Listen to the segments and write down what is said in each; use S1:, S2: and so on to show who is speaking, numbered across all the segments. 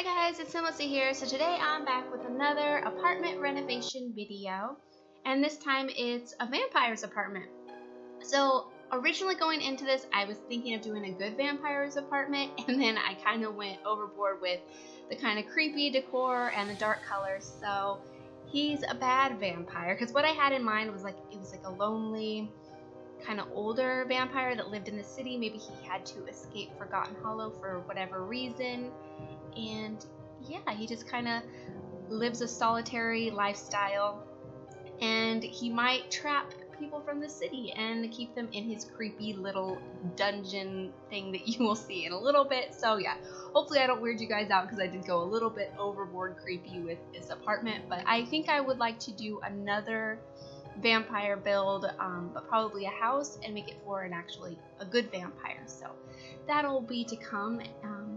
S1: Hi guys, it's SimLicy here. So today I'm back with another apartment renovation video, and this time it's a vampire's apartment. So originally going into this, I was thinking of doing a good vampire's apartment, and then I kind of went overboard with the kind of creepy decor and the dark colors. So he's a bad vampire, because what I had in mind was it was like a lonely, kind of older vampire that lived in the city. Maybe he had to escape Forgotten Hollow for whatever reason. And yeah, he just kind of lives a solitary lifestyle, and he might trap people from the city and keep them in his creepy little dungeon thing that you will see in a little bit. So yeah, hopefully I don't weird you guys out, because I did go a little bit overboard creepy with this apartment. But I think I would like to do another vampire build, but probably a house, and make it for actually a good vampire. So that'll be to come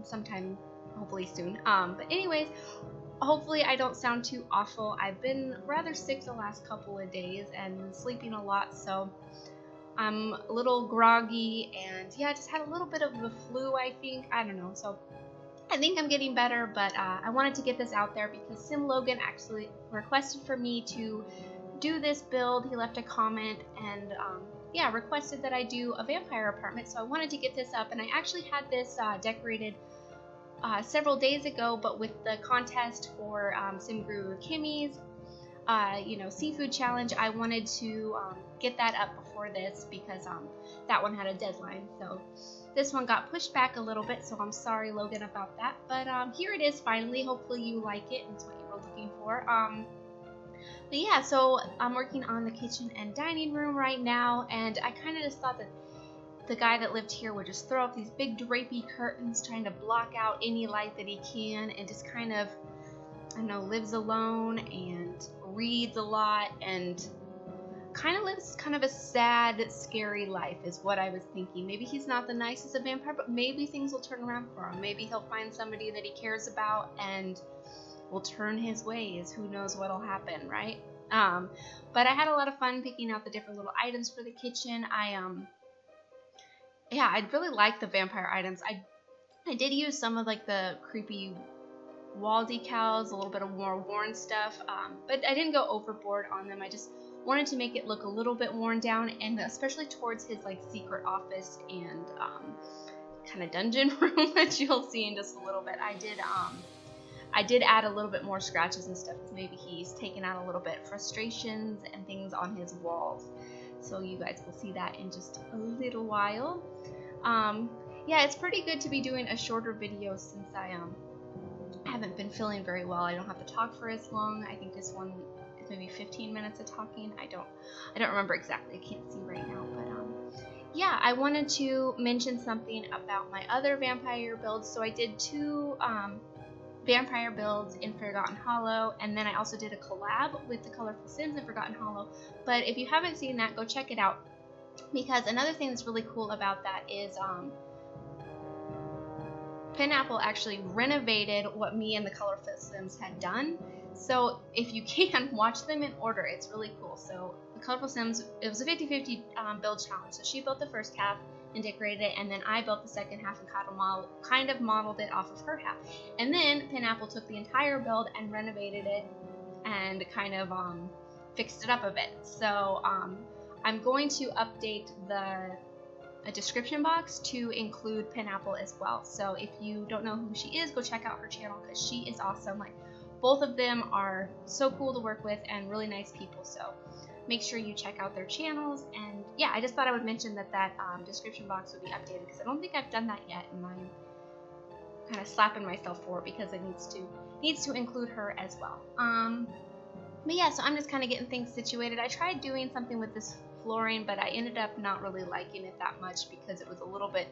S1: sometime hopefully soon. But anyways, hopefully I don't sound too awful. I've been rather sick the last couple of days and sleeping a lot, so I'm a little groggy, and yeah, I just had a little bit of the flu, I think. I don't know, so I think I'm getting better. But I wanted to get this out there because Sim Logan actually requested for me to do this build. He left a comment and yeah, requested that I do a vampire apartment, so I wanted to get this up. And I actually had this decorated several days ago, but with the contest for Sim Guru Kimmy's seafood challenge, I wanted to get that up before this, because that one had a deadline. So this one got pushed back a little bit, so I'm sorry, Logan, about that. But here it is finally. Hopefully you like it, and it's what you were looking for. But yeah, so I'm working on the kitchen and dining room right now, and I kind of just thought that the guy that lived here would just throw up these big drapey curtains, trying to block out any light that he can, and just kind of, I don't know, lives alone and reads a lot and kind of lives kind of a sad, scary life is what I was thinking. Maybe he's not the nicest of vampire, but maybe things will turn around for him. Maybe he'll find somebody that he cares about and will turn his ways. Who knows what'll happen, right? But I had a lot of fun picking out the different little items for the kitchen. Yeah, I really like the vampire items. I did use some of the creepy wall decals, a little bit of more worn stuff, but I didn't go overboard on them. I just wanted to make it look a little bit worn down, and especially towards his secret office and kind of dungeon room that you'll see in just a little bit. I did add a little bit more scratches and stuff, because maybe he's taken out a little bit frustrations and things on his walls. So you guys will see that in just a little while. Yeah, it's pretty good to be doing a shorter video, since I haven't been feeling very well. I don't have to talk for as long. I think this one is maybe 15 minutes of talking. I don't remember exactly. I can't see right now, but yeah, I wanted to mention something about my other vampire builds. So I did two vampire builds in Forgotten Hollow, and then I also did a collab with the Colorful Sims in Forgotten Hollow. But if you haven't seen that, go check it out, because another thing that's really cool about that is Pineapple actually renovated what me and the Colorful Sims had done. So if you can, watch them in order. It's really cool. So the Colorful Sims, it was a 50-50 build challenge. So she built the first half and decorated it, and then I built the second half and kind of modeled it off of her half. And then Pineapple took the entire build and renovated it and kind of fixed it up a bit. So I'm going to update a description box to include Pineapple as well. So if you don't know who she is, go check out her channel, because she is awesome. Both of them are so cool to work with and really nice people. So make sure you check out their channels. And yeah, I just thought I would mention that description box would be updated, because I don't think I've done that yet, and I'm kind of slapping myself for it, because it needs to include her as well. But yeah, so I'm just kind of getting things situated. I tried doing something with this flooring, but I ended up not really liking it that much, because it was a little bit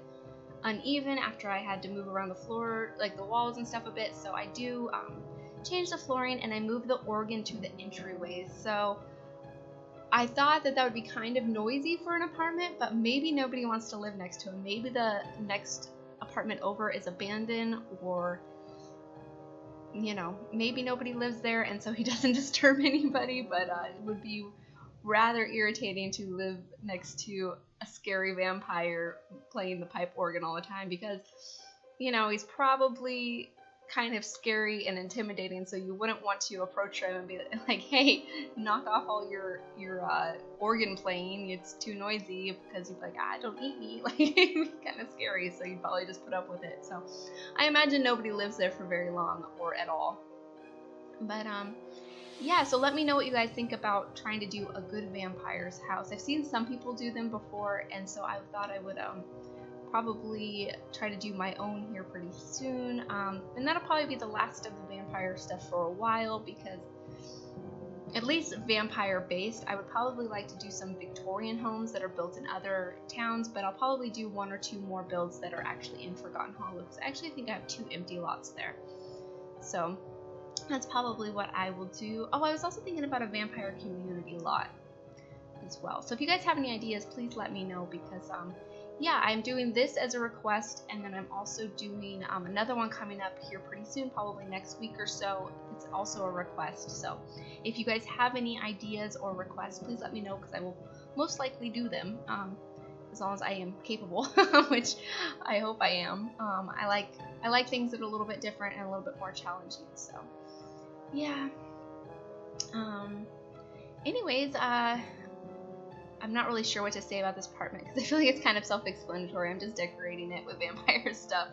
S1: uneven after I had to move around the floor, the walls and stuff a bit. So I do change the flooring, and I move the organ to the entryways. So I thought that would be kind of noisy for an apartment, but maybe nobody wants to live next to him. Maybe the next apartment over is abandoned, or maybe nobody lives there, and so he doesn't disturb anybody. But it would be rather irritating to live next to a scary vampire playing the pipe organ all the time, because he's probably kind of scary and intimidating, so you wouldn't want to approach him and be like, hey, knock off all your organ playing, it's too noisy, because you'd be like, don't eat me. Like, it'd be kind of scary, so you'd probably just put up with it. So I imagine nobody lives there for very long or at all. But yeah, so let me know what you guys think about trying to do a good vampire's house. I've seen some people do them before, and so I thought I would probably try to do my own here pretty soon. And that'll probably be the last of the vampire stuff for a while, because at least vampire based, I would probably like to do some Victorian homes that are built in other towns, but I'll probably do 1 or 2 more builds that are actually in Forgotten Hollow, because I actually think I have 2 empty lots there. So that's probably what I will do. Oh, I was also thinking about a vampire community lot as well. So if you guys have any ideas, please let me know, because yeah, I'm doing this as a request, and then I'm also doing another one coming up here pretty soon, probably next week or so. It's also a request. So if you guys have any ideas or requests, please let me know, because I will most likely do them, as long as I am capable, which I hope I am. I like things that are a little bit different and a little bit more challenging. So yeah. Anyways, I'm not really sure what to say about this apartment, because I feel like it's kind of self-explanatory. I'm just decorating it with vampire stuff.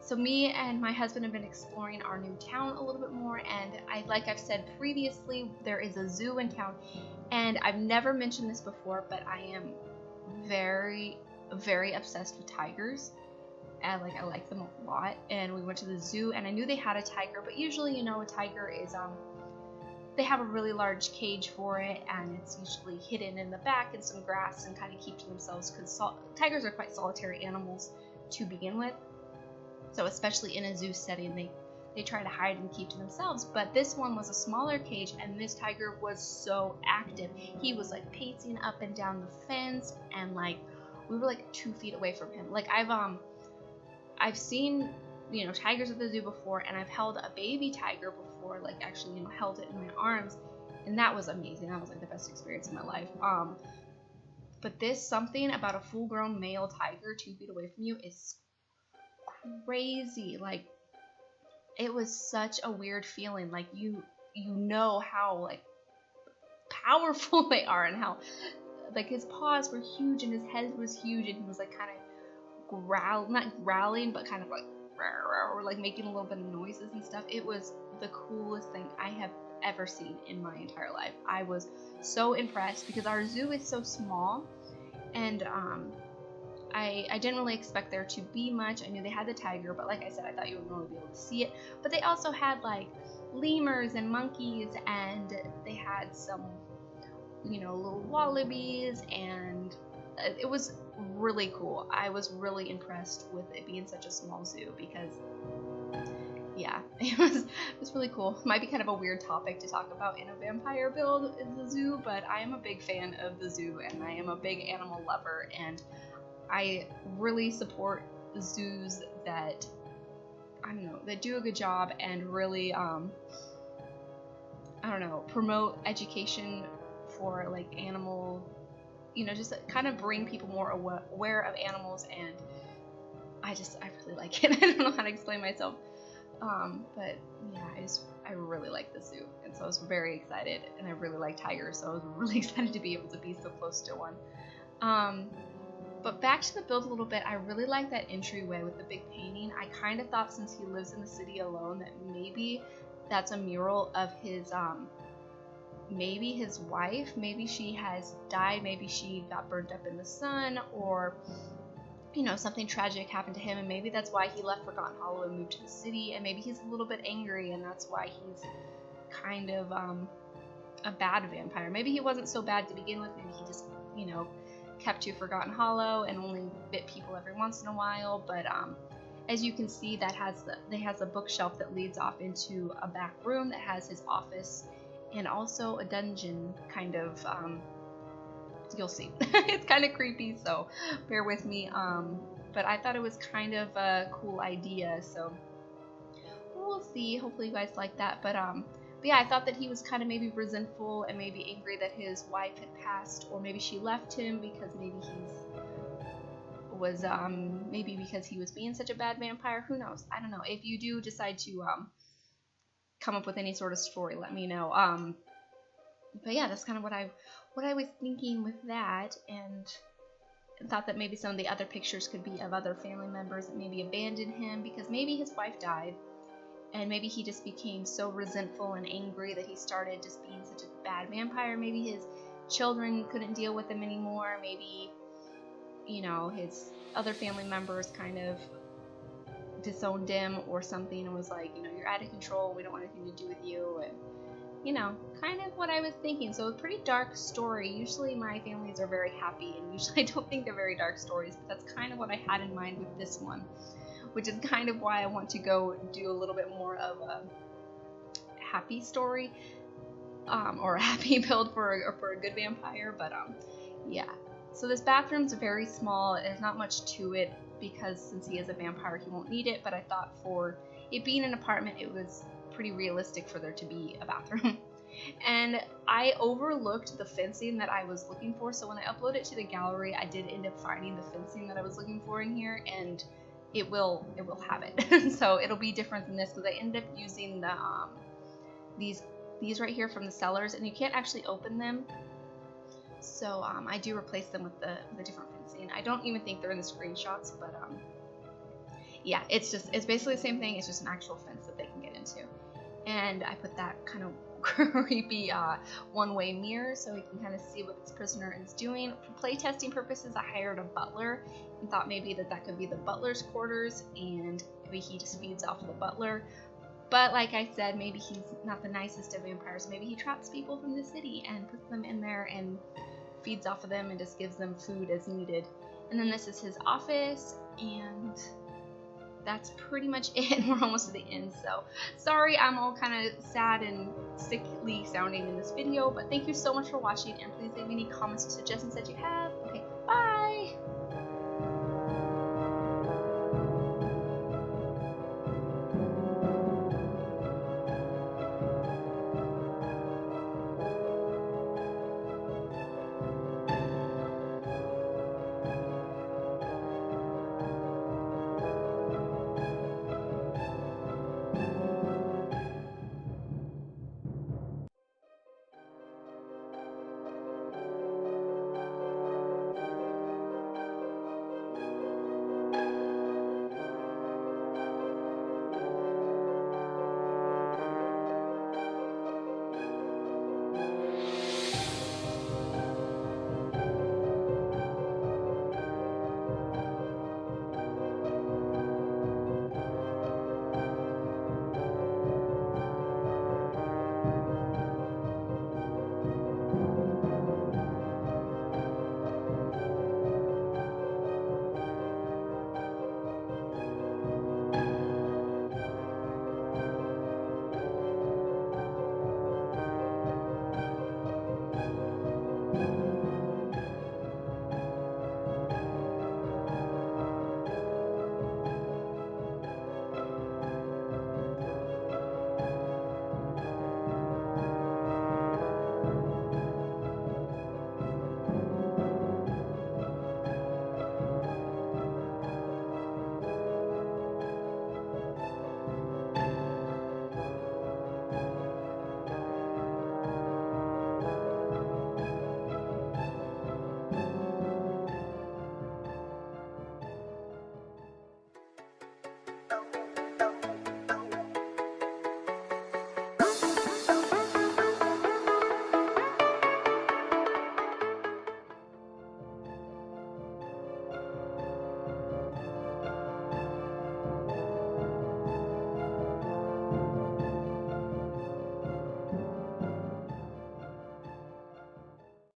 S1: So me and my husband have been exploring our new town a little bit more, and like I've said previously, there is a zoo in town, and I've never mentioned this before, but I am very, very obsessed with tigers. And I like them a lot, and we went to the zoo, and I knew they had a tiger, but usually, a tiger is they have a really large cage for it, and it's usually hidden in the back in some grass and kind of keep to themselves, because tigers are quite solitary animals to begin with. So especially in a zoo setting, they try to hide and keep to themselves. But this one was a smaller cage, and this tiger was so active. He was like pacing up and down the fence, and like we were like 2 feet away from him. Like I've seen tigers at the zoo before, and I've held a baby tiger before, like actually held it in my arms, and that was amazing. That was like the best experience of my life. But something about a full-grown male tiger 2 feet away from you is crazy. Like, it was such a weird feeling. Like you know how like powerful they are, and how like his paws were huge and his head was huge, and he was like kind of not growling, but kind of like or like making a little bit of noises and stuff. It was the coolest thing I have ever seen in my entire life. I was so impressed, because our zoo is so small, and I didn't really expect there to be much. I knew they had the tiger, but like I said, I thought you would really be able to see it. But they also had like lemurs and monkeys, and they had some little wallabies, and it was really cool. I was really impressed with it being such a small zoo, because yeah, it was really cool. Might be kind of a weird topic to talk about in a vampire build, is the zoo, but I am a big fan of the zoo, and I am a big animal lover, and I really support zoos that that do a good job and really promote education for like animal, just to kind of bring people more aware of animals, and I really like it. I don't know how to explain myself, but yeah, I really like the zoo, and so I was very excited, and I really like tigers, so I was really excited to be able to be so close to one. But back to the build a little bit, I really like that entryway with the big painting. I kind of thought, since he lives in the city alone, that maybe that's a mural of his maybe his wife, maybe she has died, maybe she got burned up in the sun, or something tragic happened to him, and maybe that's why he left Forgotten Hollow and moved to the city, and maybe he's a little bit angry, and that's why he's kind of a bad vampire. Maybe he wasn't so bad to begin with, maybe he just kept to Forgotten Hollow and only bit people every once in a while. But as you can see, that has a bookshelf that leads off into a back room that has his office, and also a dungeon kind of. You'll see. It's kind of creepy, so bear with me. But I thought it was kind of a cool idea, so we'll see. Hopefully you guys like that. But yeah, I thought that he was kind of maybe resentful and maybe angry that his wife had passed, or maybe she left him because maybe he's was maybe because he was being such a bad vampire. Who knows? I don't know. If you do decide to come up with any sort of story, let me know. But yeah, that's kind of what I was thinking with that, and thought that maybe some of the other pictures could be of other family members that maybe abandoned him because maybe his wife died, and maybe he just became so resentful and angry that he started just being such a bad vampire. Maybe his children couldn't deal with him anymore. Maybe, you know, his other family members kind of disowned him or something and was like, you know, you're out of control, we don't want anything to do with you, and you know, kind of what I was thinking. So a pretty dark story. Usually my families are very happy, and usually I don't think they're very dark stories, but that's kind of what I had in mind with this one, which is kind of why I want to go do a little bit more of a happy story, or a happy build for a good vampire. But yeah. So this bathroom's very small. There's not much to it because since he is a vampire, he won't need it. But I thought for it being an apartment, it was pretty realistic for there to be a bathroom. And I overlooked the fencing that I was looking for, so when I uploaded it to the gallery, I did end up finding the fencing that I was looking for in here, and it will have it. So it'll be different than this because I ended up using the these right here from the sellers, and you can't actually open them. So I do replace them with the different fencing. I don't even think they're in the screenshots, but yeah, it's basically the same thing. It's just an actual fence that they can get into. And I put that kind of creepy one-way mirror so we can kind of see what this prisoner is doing. For playtesting purposes, I hired a butler and thought maybe that could be the butler's quarters, and maybe he just feeds off of the butler. But like I said, maybe he's not the nicest of vampires. Maybe he traps people from the city and puts them in there and feeds off of them and just gives them food as needed. And then this is his office, and that's pretty much it. We're almost to the end, so sorry I'm all kind of sad and sickly sounding in this video, but thank you so much for watching, and please leave any comments or suggestions that you have. Okay, bye!